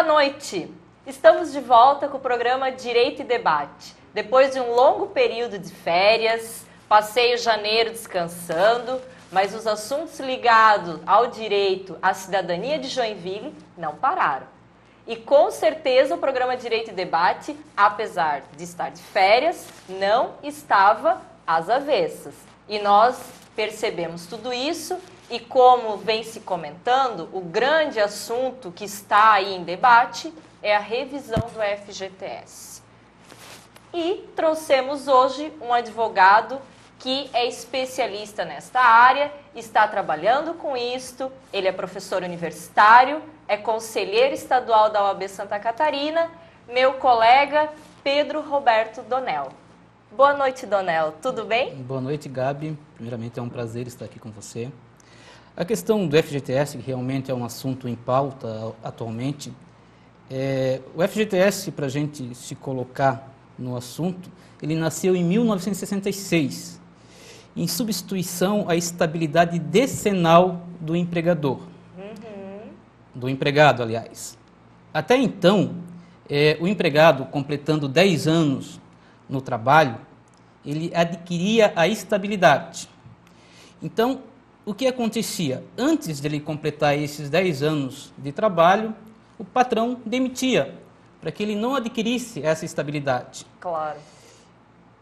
noite! Estamos de volta com o programa Direito e Debate. Depois de um longo período de férias, passei o janeiro descansando, mas os assuntos ligados ao direito à cidadania de Joinville não pararam. E com certeza o programa Direito e Debate, apesar de estar de férias, não estava às avessas. E nós percebemos tudo isso e, como vem se comentando, o grande assunto que está aí em debate é a revisão do FGTS. E trouxemos hoje um advogado que é especialista nesta área, está trabalhando com isto, ele é professor universitário, é conselheiro estadual da OAB Santa Catarina, meu colega Pedro Roberto Donel. Boa noite, Donel. Tudo bem? Boa noite, Gabi. Primeiramente, é um prazer estar aqui com você. A questão do FGTS, que realmente é um assunto em pauta atualmente, o FGTS, para a gente se colocar no assunto, ele nasceu em 1966, em substituição à estabilidade decenal do empregador. Do empregado, aliás. Até então, o empregado, completando 10 anos no trabalho, ele adquiria a estabilidade. Então, o que acontecia? Antes de ele completar esses 10 anos de trabalho, o patrão demitia, para que ele não adquirisse essa estabilidade. Claro.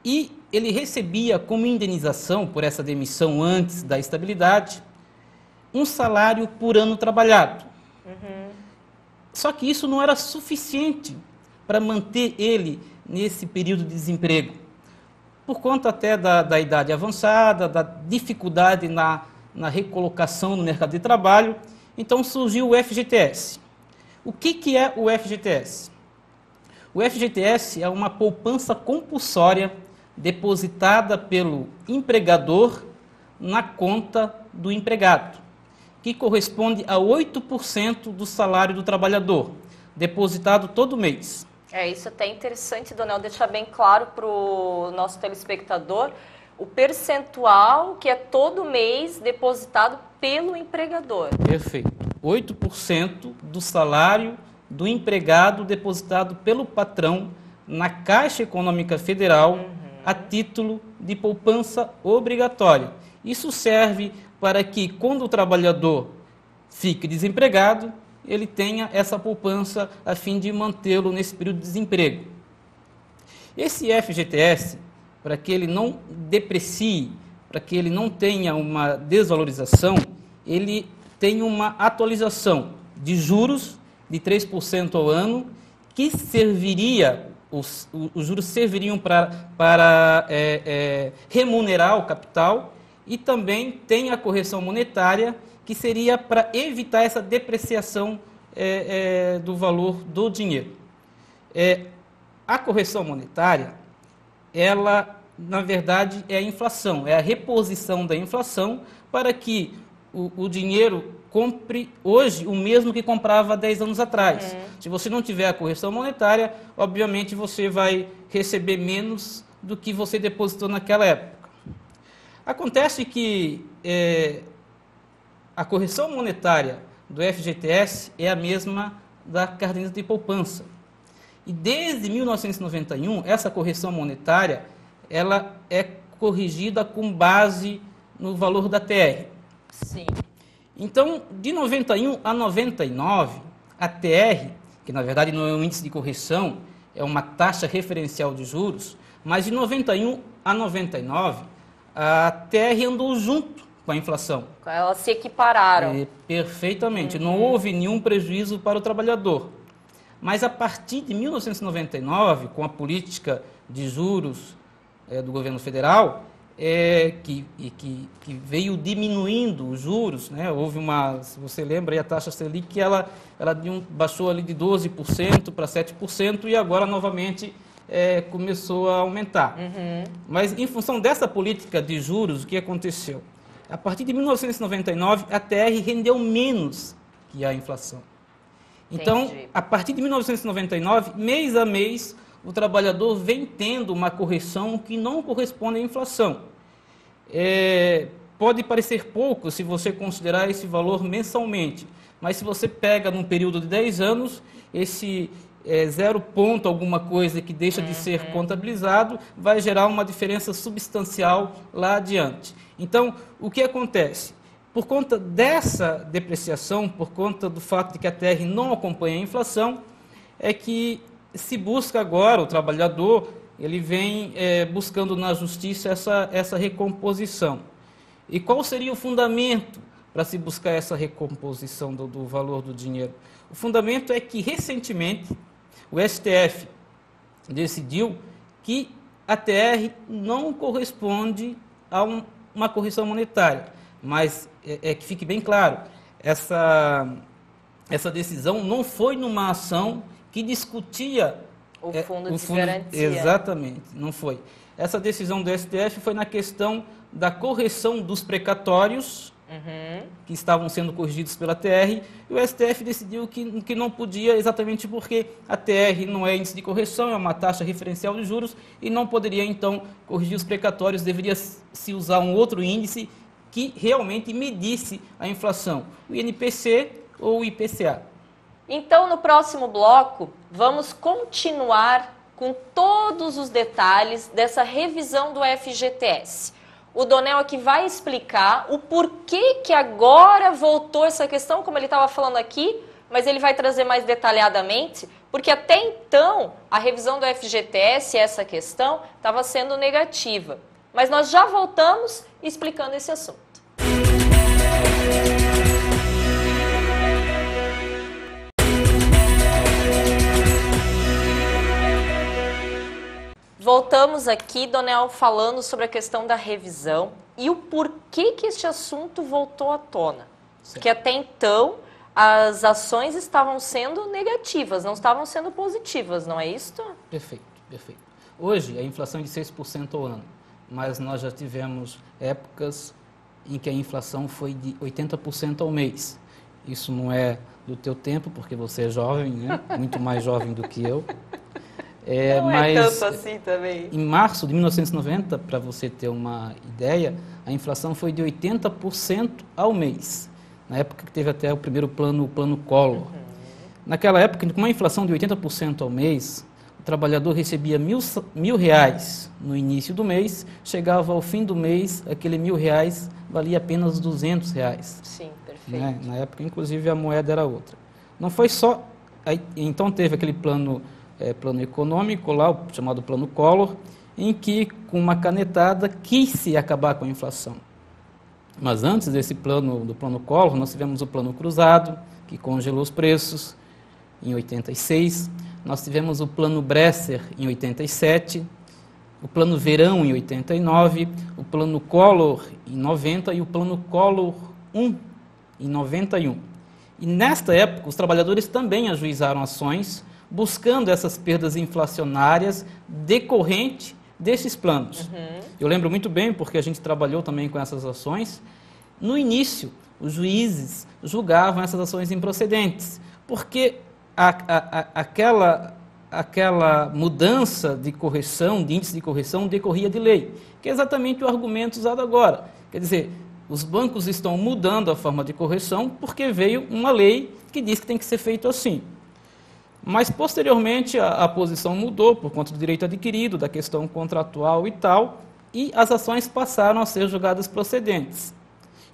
E ele recebia como indenização por essa demissão antes da estabilidade, um salário por ano trabalhado. Só que isso não era suficiente para manter ele nesse período de desemprego, por conta até da idade avançada, da dificuldade na recolocação no mercado de trabalho. Então surgiu o FGTS. O que é o FGTS? O FGTS é uma poupança compulsória depositada pelo empregador na conta do empregado, que corresponde a 8% do salário do trabalhador, depositado todo mês. Isso até interessante, Donel, deixar bem claro para o nosso telespectador o percentual que é todo mês depositado pelo empregador. Perfeito. 8% do salário do empregado depositado pelo patrão na Caixa Econômica Federal a título de poupança obrigatória. Isso serve para que, quando o trabalhador fique desempregado, ele tenha essa poupança a fim de mantê-lo nesse período de desemprego. Esse FGTS, para que ele não deprecie, para que ele não tenha uma desvalorização, ele tem uma atualização de juros de 3% ao ano, que serviria, os juros serviriam para remunerar o capital, e também tem a correção monetária, que seria para evitar essa depreciação do valor do dinheiro. A correção monetária, ela, na verdade, é a inflação, é a reposição da inflação para que o dinheiro compre hoje o mesmo que comprava 10 anos atrás. Se você não tiver a correção monetária, obviamente você vai receber menos do que você depositou naquela época. Acontece que a correção monetária do FGTS é a mesma da caderneta de poupança. E desde 1991, essa correção monetária ela é corrigida com base no valor da TR. Sim. Então, de 91 a 99, a TR, que na verdade não é um índice de correção, é uma taxa referencial de juros, mas de 91 a 99, a TR andou junto com a inflação. Elas se equipararam. Perfeitamente. Não houve nenhum prejuízo para o trabalhador. Mas a partir de 1999, com a política de juros do governo federal, que veio diminuindo os juros, né? Houve se você lembra, a taxa Selic ela baixou ali de 12% para 7% e agora novamente começou a aumentar. Mas em função dessa política de juros, o que aconteceu? A partir de 1999, a TR rendeu menos que a inflação. Então, a partir de 1999, mês a mês, o trabalhador vem tendo uma correção que não corresponde à inflação. Pode parecer pouco se você considerar esse valor mensalmente, mas se você pega num período de 10 anos, esse 0 ponto alguma coisa que deixa de ser contabilizado vai gerar uma diferença substancial lá adiante. Então, o que acontece? Por conta dessa depreciação, por conta do fato de que a TR não acompanha a inflação, é que se busca agora, o trabalhador, ele vem buscando na justiça essa recomposição. E qual seria o fundamento para se buscar essa recomposição do valor do dinheiro? O fundamento é que, recentemente, o STF decidiu que a TR não corresponde a uma correção monetária. Mas que fique bem claro, essa decisão não foi numa ação que discutia o fundo de garantia. Exatamente, não foi. Essa decisão do STF foi na questão da correção dos precatórios que estavam sendo corrigidos pela TR, e o STF decidiu que não podia, exatamente porque a TR não é índice de correção, é uma taxa referencial de juros, e não poderia, então, corrigir os precatórios, deveria se usar um outro índice que realmente medisse a inflação, o INPC ou o IPCA. Então, no próximo bloco, vamos continuar com todos os detalhes dessa revisão do FGTS. O Donel aqui vai explicar o porquê que agora voltou essa questão, como ele estava falando aqui, mas ele vai trazer mais detalhadamente, porque até então a revisão do FGTS, essa questão, estava sendo negativa. Mas nós já voltamos explicando esse assunto. Voltamos aqui, Donel, falando sobre a questão da revisão e o porquê que este assunto voltou à tona. Certo. Porque até então as ações estavam sendo negativas, não estavam sendo positivas, não é isso? Perfeito, perfeito. Hoje a inflação é de 6% ao ano, mas nós já tivemos épocas em que a inflação foi de 80% ao mês. Isso não é do teu tempo, porque você é jovem, né? Muito mais jovem do que eu. Não mas, é tanto assim também. Em março de 1990, para você ter uma ideia, a inflação foi de 80% ao mês. Na época que teve até o primeiro plano, o plano Collor. Naquela época, com uma inflação de 80% ao mês, o trabalhador recebia R$1.000 no início do mês, chegava ao fim do mês, aquele R$1.000 valia apenas R$200. Sim, perfeito. Né? Na época, inclusive, a moeda era outra. Não foi só... Então, teve aquele plano econômico lá, o chamado plano Collor, em que, com uma canetada, quis-se acabar com a inflação. Mas antes do plano Collor, nós tivemos o plano cruzado, que congelou os preços, em 86. Nós tivemos o plano Bresser, em 87. O plano Verão, em 89. O plano Collor, em 90. E o plano Collor 1, em 91. E, nesta época, os trabalhadores também ajuizaram ações, buscando essas perdas inflacionárias decorrentes desses planos. Eu lembro muito bem, porque a gente trabalhou também com essas ações. No início, os juízes julgavam essas ações improcedentes, porque aquela mudança de correção, de índice de correção, decorria de lei, que é exatamente o argumento usado agora. Quer dizer, os bancos estão mudando a forma de correção porque veio uma lei que diz que tem que ser feito assim. Mas, posteriormente, a posição mudou por conta do direito adquirido, da questão contratual e tal, e as ações passaram a ser julgadas procedentes.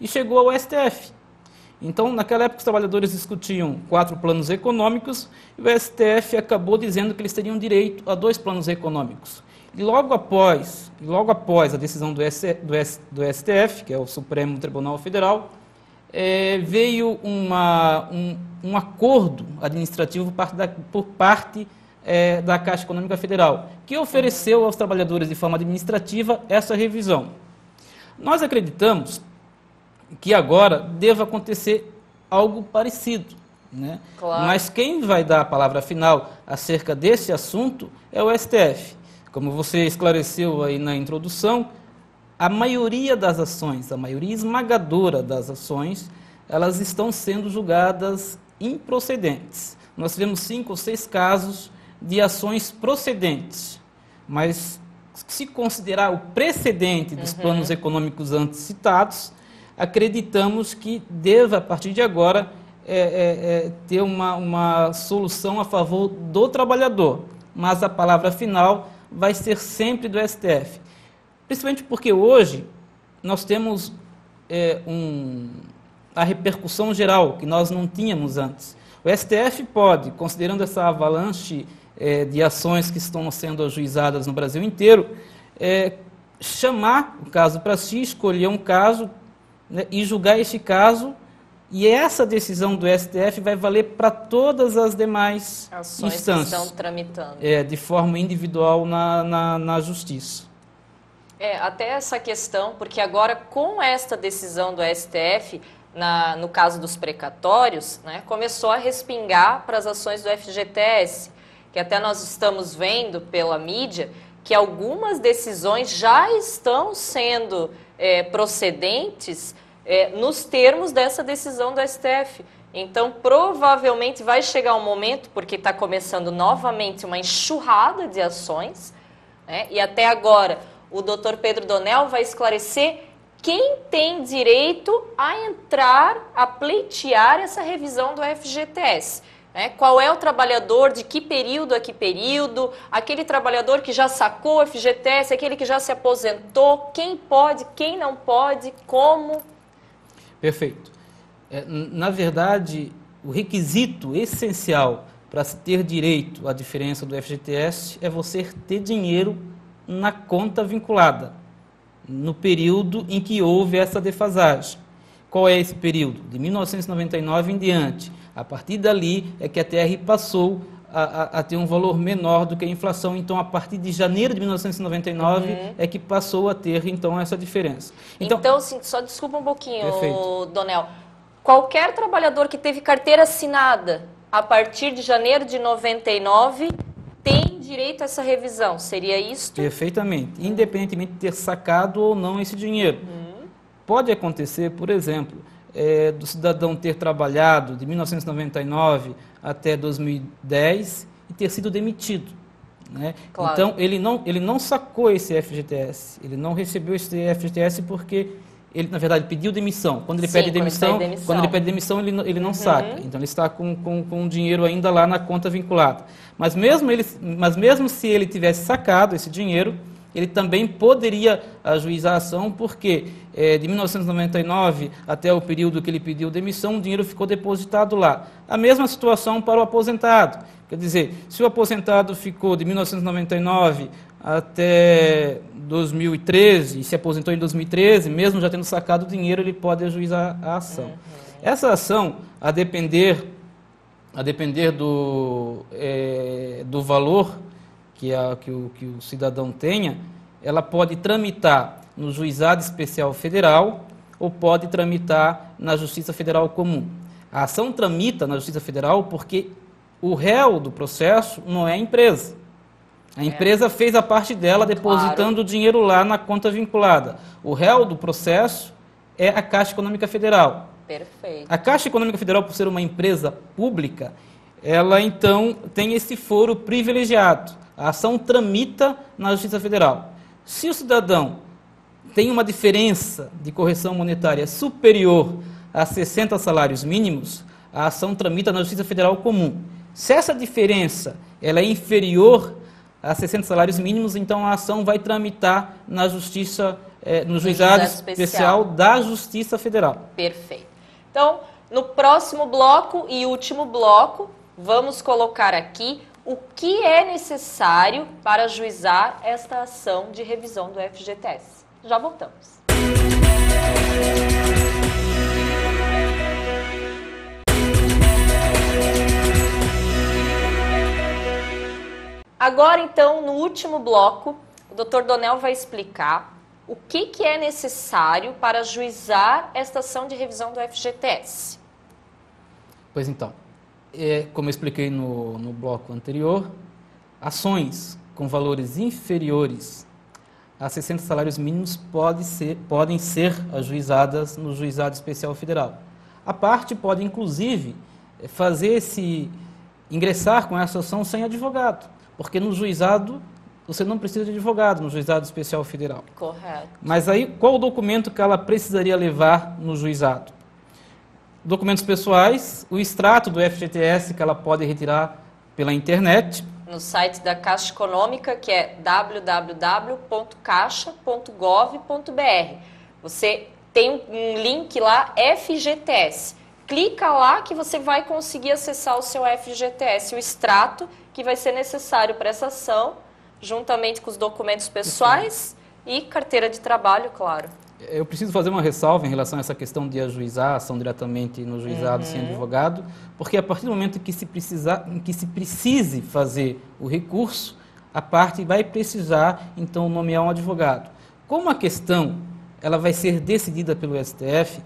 E chegou ao STF. Então, naquela época, os trabalhadores discutiam 4 planos econômicos, e o STF acabou dizendo que eles teriam direito a 2 planos econômicos. E logo após a decisão do STF, que é o Supremo Tribunal Federal, veio um acordo administrativo por parte da Caixa Econômica Federal, que ofereceu aos trabalhadores de forma administrativa essa revisão. Nós acreditamos que agora deva acontecer algo parecido, né? Claro. Mas quem vai dar a palavra final acerca desse assunto é o STF. Como você esclareceu aí na introdução, a maioria das ações, a maioria esmagadora das ações, elas estão sendo julgadas improcedentes. Nós tivemos 5 ou 6 casos de ações procedentes, mas se considerar o precedente dos planos econômicos antes citados, acreditamos que deva, a partir de agora, ter uma solução a favor do trabalhador, mas a palavra final vai ser sempre do STF. Principalmente porque hoje nós temos a repercussão geral que nós não tínhamos antes. O STF pode, considerando essa avalanche de ações que estão sendo ajuizadas no Brasil inteiro, chamar o caso para si, escolher um caso, né, e julgar este caso, e essa decisão do STF vai valer para todas as demais ações instâncias, que estão tramitando. De forma individual na Justiça. Até essa questão, porque agora com esta decisão do STF, no caso dos precatórios, né, começou a respingar para as ações do FGTS, que até nós estamos vendo pela mídia que algumas decisões já estão sendo procedentes nos termos dessa decisão do STF. Então, provavelmente vai chegar um momento, porque está começando novamente uma enxurrada de ações, né, e até agora o doutor Pedro Donel vai esclarecer quem tem direito a entrar, a pleitear essa revisão do FGTS. Né? Qual é o trabalhador, de que período a que período, aquele trabalhador que já sacou o FGTS, aquele que já se aposentou, quem pode, quem não pode, como... Perfeito. Na verdade, o requisito essencial para se ter direito à diferença do FGTS é você ter dinheiro na conta vinculada, no período em que houve essa defasagem. Qual é esse período? De 1999 em diante. A partir dali é que a TR passou a ter um valor menor do que a inflação. Então, a partir de janeiro de 1999 é que passou a ter, então, essa diferença. Então assim, só desculpa um pouquinho, perfeito. Donel. Qualquer trabalhador que teve carteira assinada a partir de janeiro de 99 tem direito a essa revisão, seria isso? Perfeitamente, independentemente de ter sacado ou não esse dinheiro. Pode acontecer, por exemplo, do cidadão ter trabalhado de 1999 até 2010 e ter sido demitido. Né? Claro. Então, ele não sacou esse FGTS, ele não recebeu esse FGTS porque ele, na verdade, pediu demissão. Quando ele pede demissão, ele não saca. Então, ele está com o dinheiro ainda lá na conta vinculada. Mas mesmo se ele tivesse sacado esse dinheiro, ele também poderia ajuizar a ação, porque de 1999 até o período que ele pediu demissão, o dinheiro ficou depositado lá. A mesma situação para o aposentado. Quer dizer, se o aposentado ficou de 1999 até 2013, e se aposentou em 2013, mesmo já tendo sacado o dinheiro, ele pode ajuizar a ação. Essa ação, a depender do valor que o cidadão tenha, ela pode tramitar no Juizado Especial Federal ou pode tramitar na Justiça Federal Comum. A ação tramita na Justiça Federal porque o réu do processo não é a empresa. A empresa fez a parte dela depositando o dinheiro lá na conta vinculada. O réu do processo é a Caixa Econômica Federal. Perfeito. A Caixa Econômica Federal, por ser uma empresa pública, ela então tem esse foro privilegiado. A ação tramita na Justiça Federal. Se o cidadão tem uma diferença de correção monetária superior a 60 salários mínimos, a ação tramita na Justiça Federal Comum. Se essa diferença ela é inferior a 60 salários mínimos, então a ação vai tramitar na Justiça, no Juizado Especial da Justiça Federal. Perfeito. Então, no próximo bloco e último bloco, vamos colocar aqui o que é necessário para ajuizar esta ação de revisão do FGTS. Já voltamos. Agora, então, no último bloco, o Dr. Donel vai explicar o que é necessário para ajuizar esta ação de revisão do FGTS. Pois então, como eu expliquei no bloco anterior, ações com valores inferiores a 60 salários mínimos podem ser ajuizadas no Juizado Especial Federal. A parte pode, inclusive, ingressar com essa ação sem advogado, porque no juizado você não precisa de advogado, no Juizado Especial Federal. Correto. Mas aí, qual o documento que ela precisaria levar no juizado? Documentos pessoais, o extrato do FGTS que ela pode retirar pela internet. No site da Caixa Econômica, que é www.caixa.gov.br. Você tem um link lá, FGTS. Clica lá que você vai conseguir acessar o seu FGTS, o extrato que vai ser necessário para essa ação, juntamente com os documentos pessoais e carteira de trabalho, claro. Eu preciso fazer uma ressalva em relação a essa questão de ajuizar a ação diretamente no juizado sem advogado, porque a partir do momento em que se precise fazer o recurso, a parte vai precisar, então, nomear um advogado. Como a questão ela vai ser decidida pelo STF,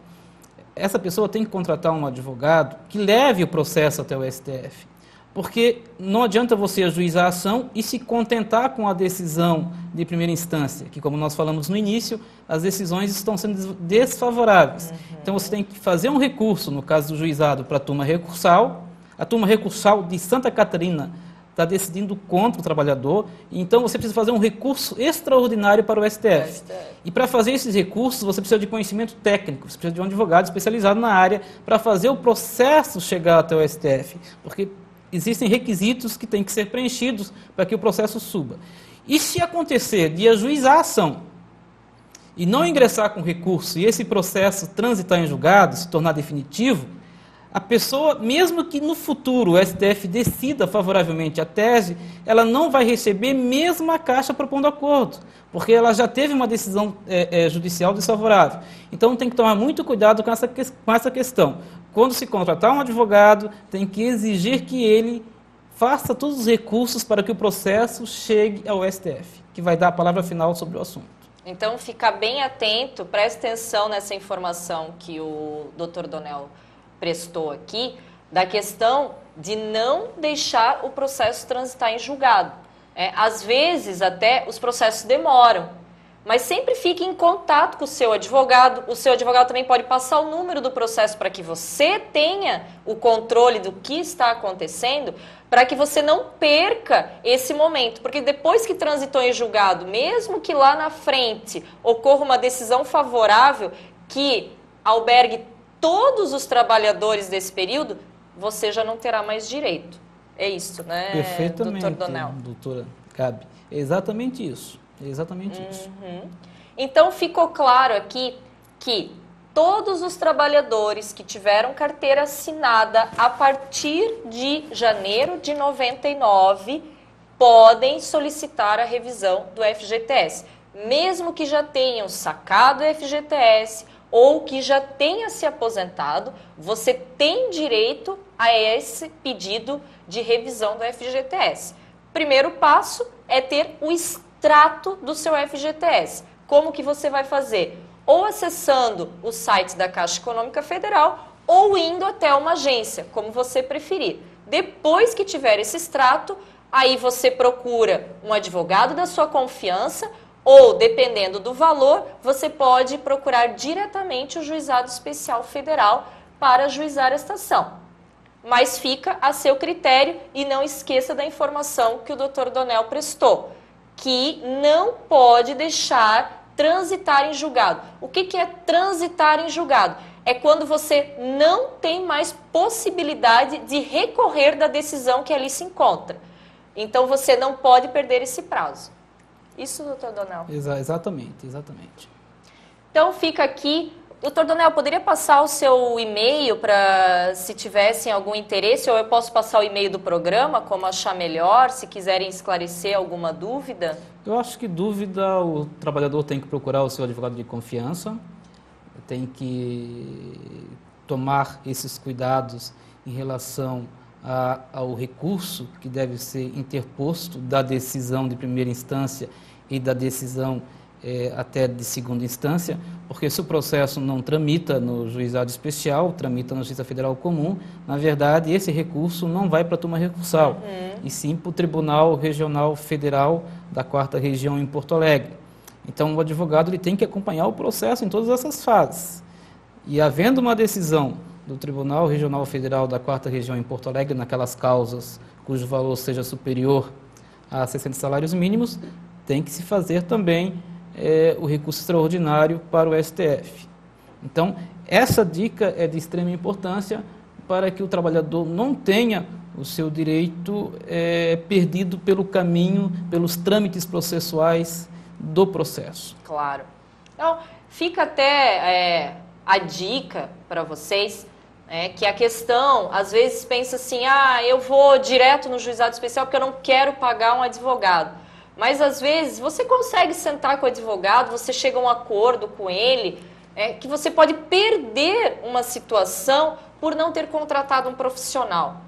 essa pessoa tem que contratar um advogado que leve o processo até o STF. Porque não adianta você ajuizar a ação e se contentar com a decisão de primeira instância, que, como nós falamos no início, as decisões estão sendo desfavoráveis. Então, você tem que fazer um recurso, no caso do juizado, para a turma recursal. A turma recursal de Santa Catarina está decidindo contra o trabalhador, então você precisa fazer um recurso extraordinário para o STF. E para fazer esses recursos, você precisa de conhecimento técnico, você precisa de um advogado especializado na área para fazer o processo chegar até o STF, porque existem requisitos que têm que ser preenchidos para que o processo suba. E se acontecer de ajuizar a ação e não ingressar com recurso e esse processo transitar em julgado, se tornar definitivo, a pessoa, mesmo que no futuro o STF decida favoravelmente a tese, ela não vai receber mesmo a Caixa propondo acordo, porque ela já teve uma decisão judicial desfavorável. Então tem que tomar muito cuidado com essa questão. Quando se contratar um advogado, tem que exigir que ele faça todos os recursos para que o processo chegue ao STF, que vai dar a palavra final sobre o assunto. Então, fica bem atento, preste atenção nessa informação que o Dr. Donel prestou aqui, da questão de não deixar o processo transitar em julgado. Às vezes, até, os processos demoram, mas sempre fique em contato com o seu advogado também pode passar o número do processo para que você tenha o controle do que está acontecendo, para que você não perca esse momento, porque depois que transitou em julgado, mesmo que lá na frente ocorra uma decisão favorável que albergue todos os trabalhadores desse período, você já não terá mais direito. É isso, né, perfeitamente, doutor Donel? Doutora Gabi. É exatamente isso. É exatamente isso. Então, ficou claro aqui que todos os trabalhadores que tiveram carteira assinada a partir de janeiro de 99 podem solicitar a revisão do FGTS. Mesmo que já tenham sacado o FGTS ou que já tenha se aposentado, você tem direito a esse pedido de revisão do FGTS. Primeiro passo é ter o extrato do seu FGTS. Como que você vai fazer? Ou acessando o site da Caixa Econômica Federal ou indo até uma agência, como você preferir. Depois que tiver esse extrato, aí você procura um advogado da sua confiança ou, dependendo do valor, você pode procurar diretamente o Juizado Especial Federal para ajuizar esta ação. Mas fica a seu critério e não esqueça da informação que o Dr. Donel prestou, que não pode deixar transitar em julgado. O que é transitar em julgado? É quando você não tem mais possibilidade de recorrer da decisão que ali se encontra. Então, você não pode perder esse prazo. Isso, doutor Donel? Exatamente. Então, fica aqui. Doutor Donel, poderia passar o seu e-mail para se tivessem algum interesse, ou eu posso passar o e-mail do programa, como achar melhor, se quiserem esclarecer alguma dúvida? Eu acho que dúvida o trabalhador tem que procurar o seu advogado de confiança, tem que tomar esses cuidados em relação ao recurso que deve ser interposto da decisão de primeira instância e da decisão até de segunda instância, porque se o processo não tramita no juizado especial, tramita na Justiça Federal Comum, na verdade esse recurso não vai para a turma recursal, e sim para o Tribunal Regional Federal da 4ª Região em Porto Alegre. Então o advogado ele tem que acompanhar o processo em todas essas fases. E havendo uma decisão do Tribunal Regional Federal da 4ª Região em Porto Alegre, naquelas causas cujo valor seja superior a 60 salários mínimos, tem que se fazer também o recurso extraordinário para o STF. Então, essa dica é de extrema importância para que o trabalhador não tenha o seu direito perdido pelo caminho, pelos trâmites processuais do processo. Claro. Então, fica até a dica para vocês, que a questão, às vezes, pensa assim, eu vou direto no juizado especial porque eu não quero pagar um advogado. Mas, às vezes, você consegue sentar com o advogado, você chega a um acordo com ele, que você pode perder uma situação por não ter contratado um profissional.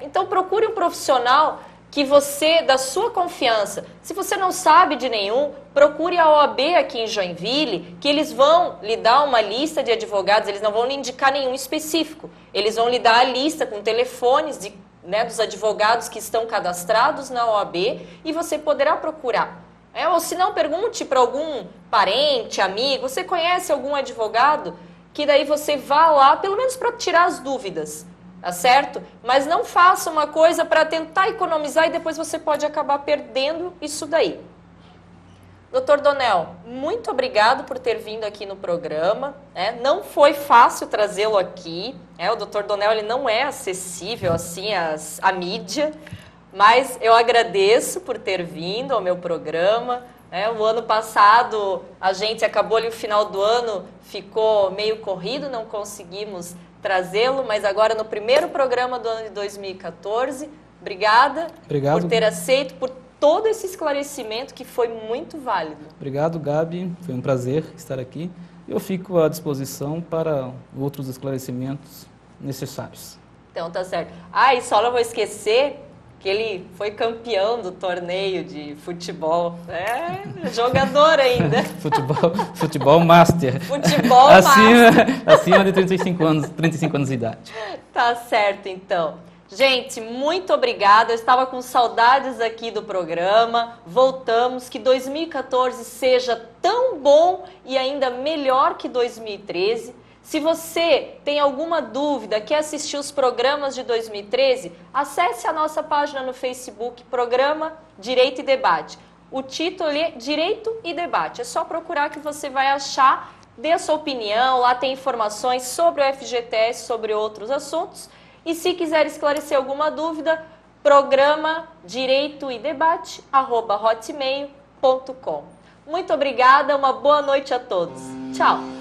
Então, procure um profissional que você, da sua confiança. Se você não sabe de nenhum, procure a OAB aqui em Joinville, que eles vão lhe dar uma lista de advogados, eles não vão lhe indicar nenhum específico. Eles vão lhe dar a lista com telefones dos advogados que estão cadastrados na OAB e você poderá procurar. Ou se não, pergunte para algum parente, amigo, você conhece algum advogado? Que daí você vá lá, pelo menos para tirar as dúvidas. Tá certo? Mas não faça uma coisa para tentar economizar e depois você pode acabar perdendo isso daí. Doutor Donel, muito obrigado por ter vindo aqui no programa. Não foi fácil trazê-lo aqui. O doutor Donel ele não é acessível assim à mídia, mas eu agradeço por ter vindo ao meu programa. O ano passado a gente acabou ali, o final do ano ficou meio corrido, não conseguimos trazê-lo, mas agora no primeiro programa do ano de 2014. Obrigada por ter aceito, por todo esse esclarecimento que foi muito válido. Obrigado, Gabi. Foi um prazer estar aqui. Eu fico à disposição para outros esclarecimentos necessários. Então, tá certo. E só não vou esquecer que ele foi campeão do torneio de futebol. Jogador ainda. futebol master. Futebol master. Acima de 35 anos de idade. Tá certo, então. Gente, muito obrigada. Eu estava com saudades aqui do programa. Voltamos. Que 2014 seja tão bom e ainda melhor que 2013. Se você tem alguma dúvida, quer assistir os programas de 2013, acesse a nossa página no Facebook, Programa Direito e Debate. O título é Direito e Debate. É só procurar que você vai achar, dê a sua opinião, lá tem informações sobre o FGTS, sobre outros assuntos. E se quiser esclarecer alguma dúvida, programa direito e debate, @hotmail.com. Muito obrigada, uma boa noite a todos. Tchau!